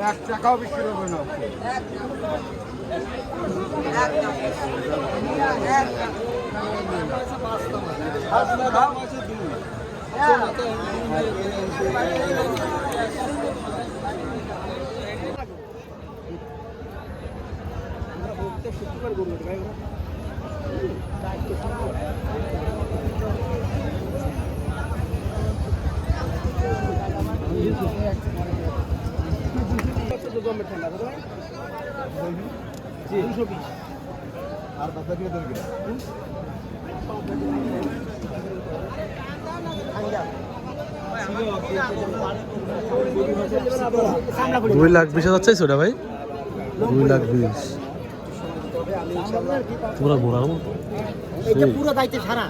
এক টাকাও বিক্রি হবে না। আর বাদ বাকি দেন কিনা? 2,20,000 যাচ্ছে ওটা ভাই, 2,20,000 পুরো ঘোড়ার মতো। এটা পুরো দাইতে সারা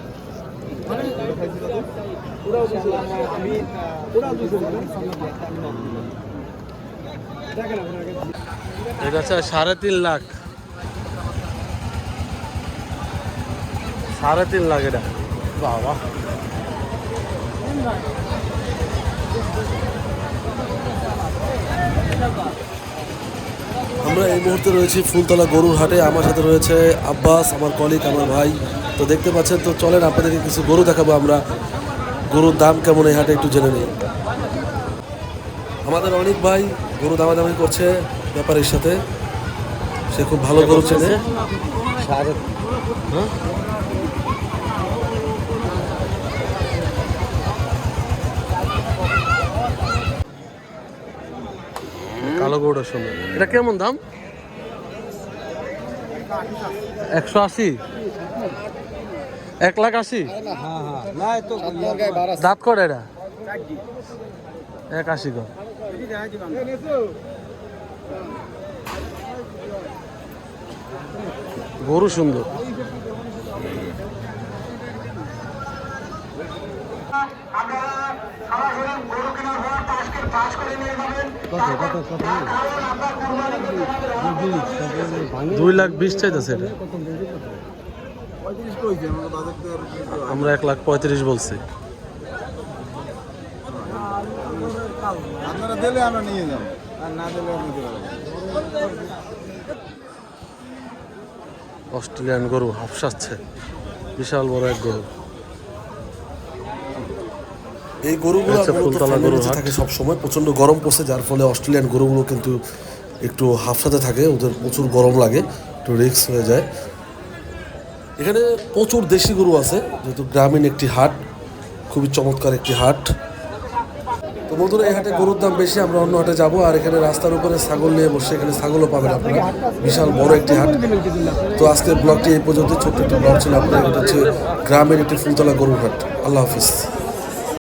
এটা হচ্ছে 3.5 লাখ, 3.5 লাখ এটা। বাবা আমরা এই মুহূর্তে রয়েছি ফুলতলা গরুর হাটে। আমার সাথে রয়েছে আব্বাস, আমার কলিগ, আমার ভাই। তো দেখতে পাচ্ছেন, তো চলেন আপনাদেরকে কিছু গরু দেখাবো আমরা। গরুর দাম কেমন এই হাটে একটু জেনে নিই। আমাদের অনেক ভাই গরু দামাদামি করছে ব্যাপারীর সাথে, সে খুব ভালো গরু চেনে। কালো গরুটার সঙ্গে এটা কেমন দাম? 180, 1,80,000। দাঁত কর এটা 81 কর। গরু সুন্দর। $2,20,000 চাইতেছে এটা। আমরা 1,35,000 বলছি। আপনারা দিলে আমরা নিয়ে যাব, আর না দিলে নিতে পারবো। অস্ট্রেলিয়ান গরু হাফসাচ্ছে, বিশাল বড় এক গরু। এই গরুগুলো ফুলতলা গরু থাকে সব সময়। প্রচন্ড গরম পড়ছে, যার ফলে অস্ট্রেলিয়ান গরুগুলো কিন্তু একটু হাফসাতে থাকে, ওদের প্রচুর গরম লাগে, একটু রিস্ক হয়ে যায়। এখানে প্রচুর দেশি গরু আছে, যেহেতু গ্রামীণ একটি হাট, খুবই চমৎকার একটি হাট। তো বন্ধুরা, এই হাটে গরুর দাম বেশি, আমরা অন্য হাটে যাবো। আর এখানে রাস্তার উপরে ছাগল নিয়ে বসে, এখানে ছাগলও পাবেন আপনারা। বিশাল বড় একটি হাট। তো আজকের ব্লগটি এই পর্যন্ত, ছোট্ট একটি ব্লগ ছিল আপনার। এটা হচ্ছে গ্রামের একটি ফুলতলা গরুর হাট। আল্লাহ হাফিজ।